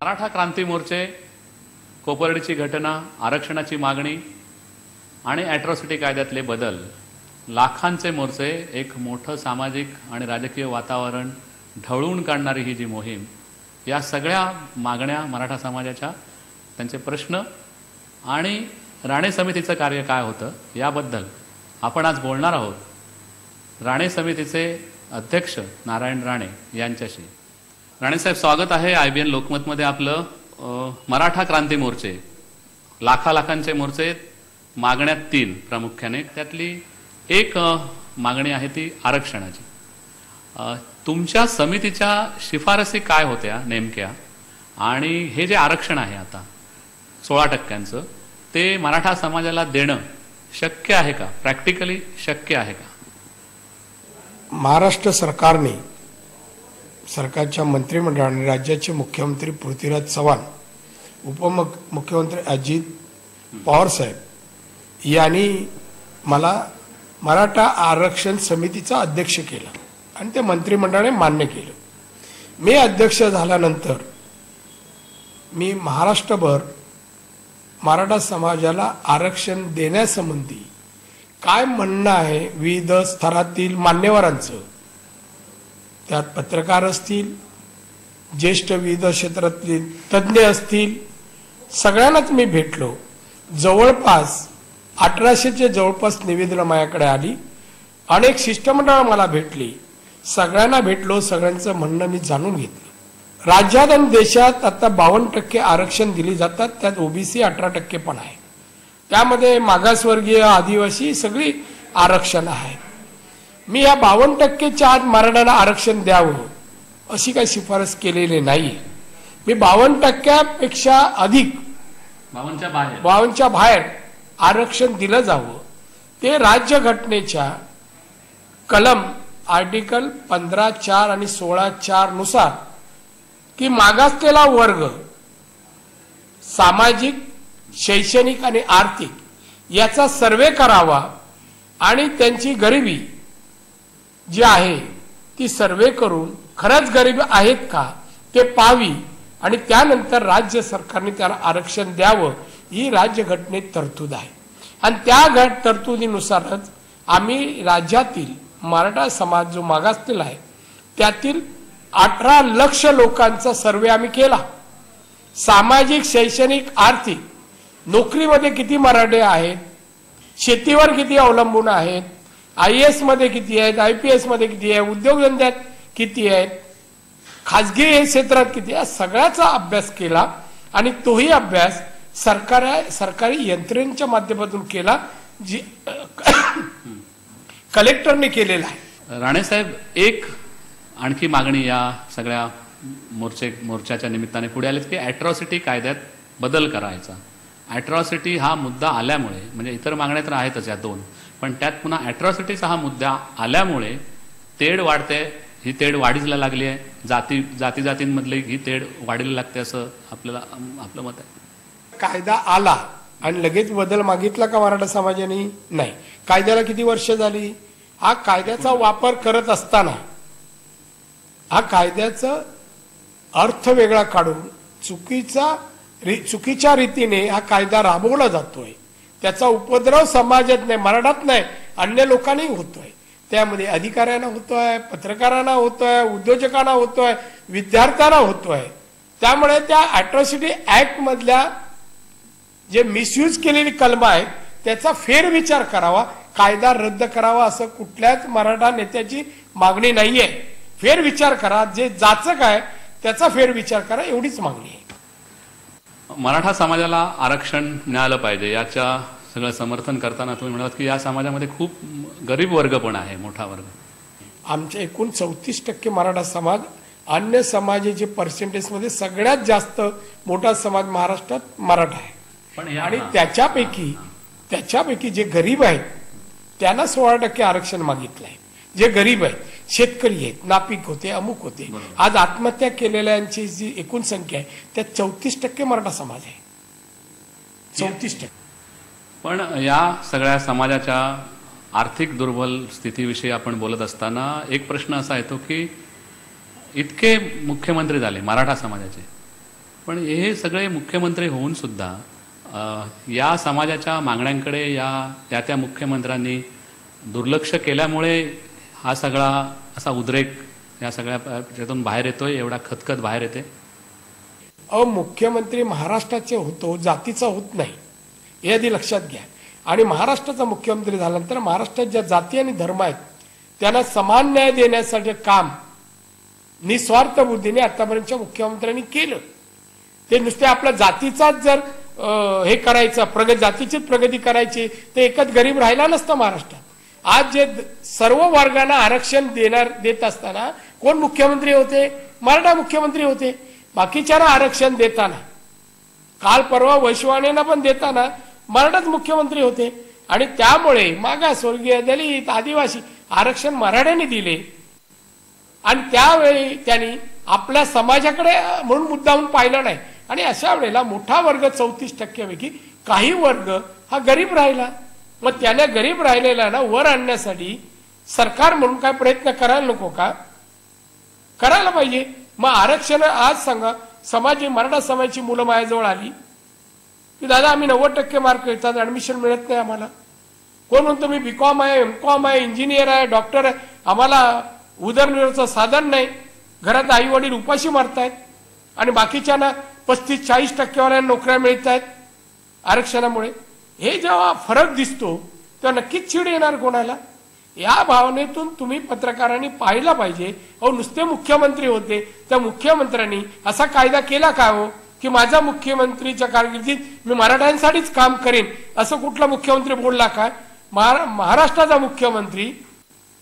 मराठा क्रांती मोर्चे, कोपर्डीची घटना, आरक्षणाची मागणी आणि ॲट्रॉसिटी कायद्यातले बदल, लाखांचे मोर्चे, एक मोठं सामाजिक आणि राजकीय वातावरण ढवळून काढणारी ही जी मोहीम, या सगळ्या मागण्या मराठा समाजाच्या, त्यांचे प्रश्न आणि राणे समितीचं कार्य काय होतं याबद्दल आपण आज बोलणार आहोत राणे समितीचे अध्यक्ष नारायण राणे यांच्याशी. राणे साहेब, स्वागत आहे IBN लोकमतमध्ये आपलं. मराठा क्रांती मोर्चे, लाखांचे मोर्चे, मागण्या 3 प्रामुख्याने, त्यातली एक मागणी आहे ती आरक्षणाची. तुमच्या समितीच्या शिफारसी काय होत्या नेमक्या, आणि हे जे आरक्षण आहे आता 16% ते मराठा समाजाला देणं शक्य आहे का, प्रॅक्टिकली शक्य आहे का? महाराष्ट्र सरकारने, सरकारच्या मंत्रिमंडळाने, राज्याचे मुख्यमंत्री पृथ्वीराज चव्हाण, उपमुख्यमंत्री अजित पवार साहेब यांनी मला मराठा आरक्षण समितीचा अध्यक्ष केलं आणि ते मंत्रिमंडळाने मान्य केलं. मी अध्यक्ष झाल्यानंतर मी महाराष्ट्रभर मराठा समाजाला आरक्षण देण्यासंबंधी काय म्हणणं आहे विविध स्तरातील मान्यवरांचं, त्यात पत्रकार असतील, ज्येष्ठ विविध क्षेत्रातील तज्ज्ञ असतील, सगळ्यांनाच मी भेटलो. जवळपास 1800चे जवळपास निवेदनं माझ्याकडे आली. अनेक शिष्टमंडळ मला भेटली, सगळ्यांना भेटलो, सगळ्यांचं म्हणणं मी जाणून घेतलं. राज्यात आणि देशात आता 52% आरक्षण दिली जातात, त्यात OBC 18% पण आहे, त्यामध्ये मागासवर्गीय, आदिवासी सगळी आरक्षण आहे. मी या 52%च्या आत मराठ्यांना आरक्षण द्यावं अशी काही शिफारस केलेली नाही. मी 52%पेक्षा अधिक, 52च्या बाहेर आरक्षण दिलं जावं. ते राज्यघटनेच्या कलम आर्टिकल 15(4) आणि 16(4) नुसार की मागासलेला वर्ग सामाजिक, शैक्षणिक आणि आर्थिक याचा सर्वे करावा आणि त्यांची गरिबी जी आहे ती सर्वे करून खरंच गरिबी आहेत का ते पाहावी आणि त्यानंतर राज्य सरकारने त्याला आरक्षण द्यावं, ही राज्यघटनेत तरतूद आहे. आणि त्या तरतुदीनुसारच आम्ही राज्यातील मराठा समाज जो मागासलेला आहे त्यातील 18 लक्ष लोकांचा सर्वे आम्ही केला. सामाजिक, शैक्षणिक, आर्थिक, नोकरीमध्ये किती मराठे आहेत, शेतीवर किती अवलंबून आहेत, IAS मध्ये किती आहेत, IPS मध्ये किती आहे, उद्योगधंद्यात किती आहेत, खाजगी क्षेत्रात किती आहे, सगळ्याचा अभ्यास केला. आणि तोही अभ्यास सरकारी यंत्रणेच्या माध्यमातून केला, जी कलेक्टरने केलेला आहे. राणे साहेब, एक आणखी मागणी या सगळ्या मोर्चाच्या निमित्ताने पुढे आलीच की ॲट्रॉसिटी कायद्यात बदल करायचा. ॲट्रॉसिटी हा मुद्दा आल्यामुळे, म्हणजे इतर मागण्या तर आहेतच या 2, पण त्यात पुन्हा ॲट्रॉसिटीचा हा मुद्दा आल्यामुळे तेढ वाढते. ही तेढ वाढीला लागली आहे, जातींमधली ही तेढ वाढीला लागते असं आपलं मत आहे. कायदा आला आणि लगेच बदल मागितला का मराठा समाजाने? नाही. कायद्याला किती वर्ष झाली? हा कायद्याचा वापर करत असताना हा कायद्याचा अर्थ वेगळा काढून चुकीच्या रीतीने हा कायदा राबवला जातोय. त्याचा उपद्रव समाजात नाही, मराठात नाही, अन्य लोकांनी होतोय. त्यामध्ये अधिकाऱ्यांना होतोय, पत्रकारांना होतोय, उद्योजकांना होतोय, विद्यार्थ्यांना होतोय. त्यामुळे त्या ॲट्रॉसिटी ऍक्ट मधल्या जे मिसयूज केलेली कलम आहेत त्याचा फेरविचार करावा, कायदा रद्द करावा असं कुठल्याच मराठा नेत्याची मागणी नाहीये. फेरविचार करा, जे जाचक आहे त्याचा फेरविचार करा, एवढीच मागणी आहे. मराठा समाजाला आरक्षण मिळालं पाहिजे याच्या सगळं समर्थन करताना तुम्ही म्हणालात की या समाजामध्ये खूप गरीब वर्ग पण आहे, मोठा वर्ग. आमच्या एकूण 34% मराठा समाज, अन्य समाजाचे पर्सेंटेज मध्ये सगळ्यात जास्त मोठा समाज महाराष्ट्रात मराठा आहे. आणि त्याच्यापैकी जे गरीब आहेत त्यांना 16% आरक्षण मागितलं आहे. जे गरीब आहेत, शेतकरी आहेत, नापीक होते, अमुक होते, आज आत्महत्या केलेल्यांची जी एकूण संख्या आहे त्यात 34% मराठा समाज आहे. 34%. पण या सगळ्या समाजाच्या आर्थिक दुर्बल स्थितीविषयी आपण बोलत असताना एक प्रश्न असा येतो की इतके मुख्यमंत्री झाले मराठा समाजाचे, पण हे सगळे मुख्यमंत्री होऊन सुद्धा या समाजाच्या मागण्यांकडे या त्या मुख्यमंत्र्यांनी दुर्लक्ष केल्यामुळे हा सगळा असा उद्रेक या सगळ्या त्यातून बाहेर येतोय, एवढा खतखत बाहेर येते. मुख्यमंत्री महाराष्ट्राचे होतो, जातीचा होत नाही, हे आधी लक्षात घ्या. आणि महाराष्ट्राचा मुख्यमंत्री झाल्यानंतर महाराष्ट्रात ज्या जाती आणि धर्म आहेत त्यांना समान न्याय देण्यासाठी काम निस्वार्थ बुद्धीने आतापर्यंतच्या मुख्यमंत्र्यांनी केलं. ते नुसते आपल्या जातीचाच जर हे करायचं, जातीचीच प्रगती करायची, तर एकच गरीब राहिला नसतं महाराष्ट्रात. आज जे सर्व वर्गांना आरक्षण देत असताना कोण मुख्यमंत्री होते? मराठा मुख्यमंत्री होते. बाकीच्यांना आरक्षण देताना, काल परवा वैश्वानेना पण देताना मराठाच मुख्यमंत्री होते. आणि त्यामुळे मागासवर्गीय, दलित, आदिवासी आरक्षण मराठ्यांनी दिले. आणि त्यावेळी त्यांनी आपल्या समाजाकडे म्हणून मुद्दाहून पाहिलं नाही. आणि अशा वेळेला मोठा वर्ग 34% पैकी काही वर्ग हा गरीब राहिला. मग त्याने गरीब राहिलेला ना वर आणण्यासाठी सरकार म्हणून काय प्रयत्न करायला नको का? करायला पाहिजे. मग आरक्षण आज सांगा, मराठा समाजाची मुलं माझ्याजवळ आली की दादा आम्ही 90% मार्क येतात, ऍडमिशन मिळत नाही आम्हाला. कोण म्हणतो मी बीकॉम आहे, एमकॉम आहे, इंजिनियर आहे, डॉक्टर आहे, आम्हाला उदरनिर्वाहाचं साधन नाही, घरात आई वडील उपाशी मारतायत. आणि बाकीच्यांना 35-40% वाल्यांना नोकऱ्या मिळत आहेत आरक्षणामुळे. हे जेव्हा फरक दिसतो तेव्हा नक्कीच चिड येणार कोणाला. या भावनेतून तुम्ही पत्रकारांनी पाहिलं पाहिजे. नुसते मुख्यमंत्री होते, त्या मुख्यमंत्र्यांनी असा कायदा केला का हो की माझ्या मुख्यमंत्रीच्या कारकिर्दीत मी मराठ्यांसाठीच काम करेन, असं कुठला मुख्यमंत्री बोलला का? महाराष्ट्राचा मुख्यमंत्री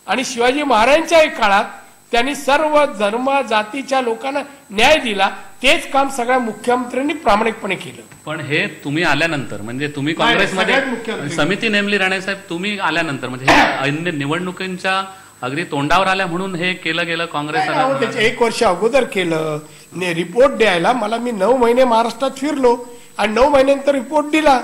आणि शिवाजी महाराजांच्या काळात त्यांनी सर्व धर्म जातीच्या लोकांना न्याय दिला. तेच काम सगळ्या मुख्यमंत्र्यांनी प्रामाणिकपणे केलं. पण हे तुम्ही आल्यानंतर, म्हणजे तुम्ही काँग्रेसमध्ये समिती नेमली, राणेसाहेब तुम्ही आल्यानंतर, म्हणजे हे निवडणुकींच्या अगदी तोंडावर आल्या म्हणून हे केलं गेलं काँग्रेस? त्याच्या 1 वर्ष अगोदर केलं. रिपोर्ट द्यायला मी 9 महिने महाराष्ट्रात फिरलो आणि 9 महिन्यानंतर रिपोर्ट दिला.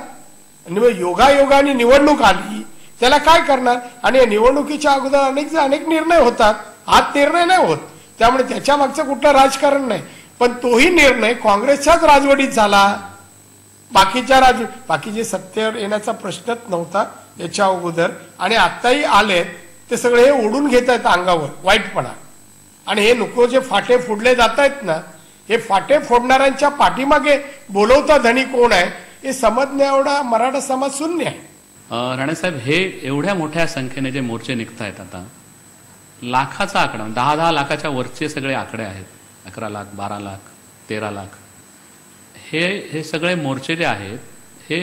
योगायोगाने निवडणूक आली, त्याला काय करणार? आणि निवडणुकीच्या अगोदर अनेक निर्णय होतात, आज निर्णय नाही होत. त्यामुळे त्याच्या मागचं कुठलं राजकारण नाही. पण तोही निर्णय काँग्रेसच्याच राजवटीत झाला. बाकीचे सत्तेवर येण्याचा प्रश्नच नव्हता याच्या अगोदर. आणि आताही आले ते सगळे हे ओढून घेत आहेत अंगावर वाईटपणा. आणि हे नको जे फाटे फोडले जात आहेत ना, हे फाटे फोडणाऱ्यांच्या पाठीमागे बोलवता धनी कोण आहे हे समजण्या एवढा मराठा समाज शून्य आहे. राणेसाहेब, हे एवढ्या मोठ्या संख्येने जे मोर्चे निघतायत, आता लाखाचा आकडा, 10 लाखाच्या वरचे सगळे आकडे आहेत, 11 लाख, 12 लाख, 13 लाख. हे सगळे मोर्चे जे आहेत हे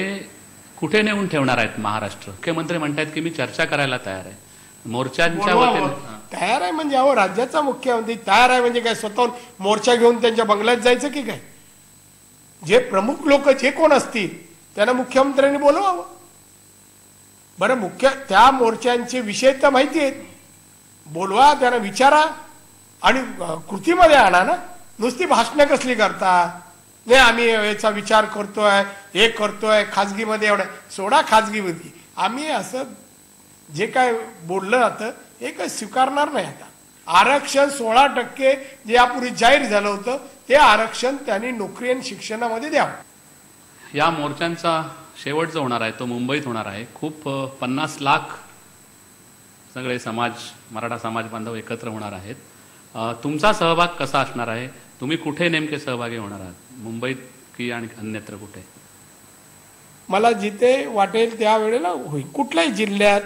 कुठे नेऊन ठेवणार आहेत महाराष्ट्र? मुख्यमंत्री म्हणतात की मी चर्चा करायला तयार आहे. मोर्चांच्या वतीने तयार आहे म्हणजे राज्याचा मुख्यमंत्री तयार आहे म्हणजे काय स्वतःहून मोर्चा घेऊन त्यांच्या बंगल्यात जायचं की काय? जे प्रमुख लोक जे कोण असतील त्यांना मुख्यमंत्र्यांनी बोलवावं. बरं, त्या मोर्चांचे विषय तर माहिती आहेत, बोलवा, त्यांना विचारा आणि कृतीमध्ये आणा ना. नुसती भाषणं कसली करता? नाही आम्ही याचा विचार करतोय, हे करतोय, खाजगीमध्ये एवढं सोडा. खाजगीमध्ये आम्ही असं जे काय बोललं जातं हे काय स्वीकारणार नाही. आता आरक्षण 16% जे यापूर्वी जाहीर झालं होतं ते आरक्षण त्यांनी नोकरी आणि शिक्षणामध्ये द्यावं. या मोर्चांचा शेवट जो होणार आहे तो मुंबईत होणार आहे. खूप 50 लाख सगळे मराठा समाज बांधव एकत्र होणार आहेत. तुमचा सहभाग कसा असणार आहे? तुम्ही कुठे नेमके सहभागी होणार आहात? मुंबईत की आणि अन्यत्र कुठे? मला जिथे वाटेल त्या वेळेला होईल. कुठल्याही जिल्ह्यात,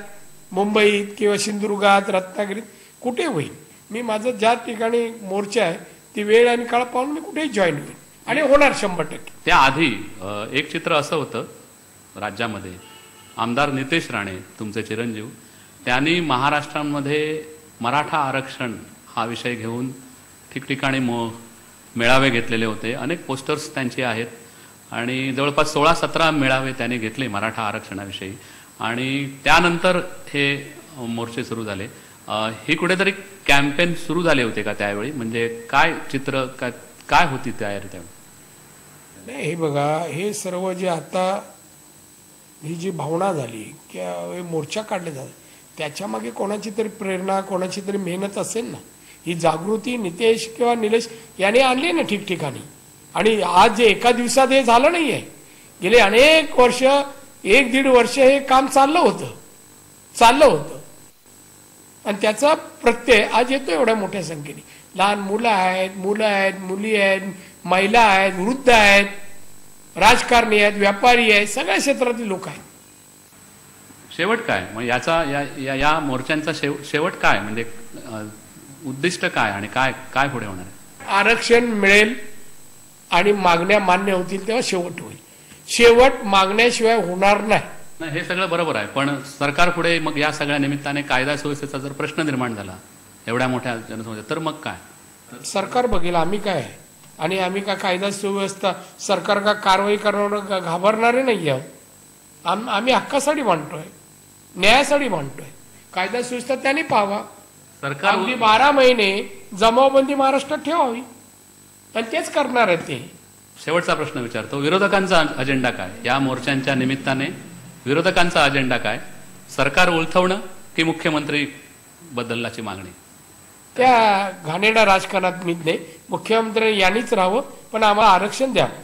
मुंबईत किंवा सिंधुदुर्गात, रत्नागिरीत कुठे होईल. मी माझं ज्या ठिकाणी मोर्चा आहे ती वेळ आणि काळ पाहून मी कुठेही जॉईन होईल आणि होणार 100%. त्याआधी एक चित्र असं होतं राज्यामध्ये, आमदार नितेश राणे तुमचे चिरंजीव, त्यांनी महाराष्ट्रामध्ये मराठा आरक्षण हा विषय घेऊन ठिकठिकाणी मेळावे घेतलेले होते. अनेक पोस्टर्स त्यांचे आहेत आणि जवळपास 16-17 मेळावे त्यांनी घेतले मराठा आरक्षणाविषयी. आणि त्यानंतर हे मोर्चे सुरू झाले. ही कुठेतरी कॅम्पेन सुरू झाले होते का त्यावेळी? म्हणजे काय चित्र, काय होती त्यावेळी? नाही, हे बघा, हे सर्व जे आता ही जी भावना झाली किंवा मोर्चा काढले जातात त्याच्या मागे कोणाची तरी प्रेरणा, कोणाची तरी मेहनत असेल ना. ही जागृती नितेश किंवा निलेश याने आणली ना ठिकठिकाणी. आणि आज जे एका दिवसात हे झालं नाहीये, गेले अनेक वर्ष, 1-1.5 वर्ष हे काम चाललं होतं आणि त्याचा प्रत्यय आज येतो एवढ्या मोठ्या संख्येने. लहान मुलं आहेत, मुली आहेत, महिला आहेत, वृद्ध आहेत, राजकारणी आहेत, व्यापारी आहेत, सगळ्या क्षेत्रातील लोक आहेत. शेवट काय मग याचा या मोर्चांचा शेवट काय, म्हणजे उद्दिष्ट काय आणि काय काय पुढे होणार आहे? आरक्षण मिळेल आणि मागण्या मान्य होतील तेव्हा शेवट होईल. शेवट मागण्याशिवाय होणार नाही. हे सगळं बरोबर आहे, पण सरकार पुढे मग या सगळ्या निमित्ताने कायदा सुव्यवस्थेचा जर प्रश्न निर्माण झाला एवढ्या मोठ्या जनसंख्येत, तर मग काय? सरकार बघेल आम्ही काय आहे, आणि आम्ही का कायदा सुव्यवस्था सरकार का कारवाई करणार घाबरणारे नाही आहोत. आम्ही हक्कासाठी मांडतोय, न्यायासाठी मांडतोय. कायदा सुव्यवस्था त्यांनी पाहावा. सरकार अगदी 12 महिने जमावबंदी महाराष्ट्रात ठेवावी आणि तेच करणार आहेत ते. शेवटचा प्रश्न विचारतो, विरोधकांचा अजेंडा काय या मोर्चांच्या निमित्ताने? विरोधकांचा अजेंडा काय? सरकार उलथवणं की मुख्यमंत्री बदलण्याची मागणी? त्या घाणेरड्या राजकारणात मी नाही. मुख्यमंत्री यांनीच राहावं, पण आम्हाला आरक्षण द्यावं.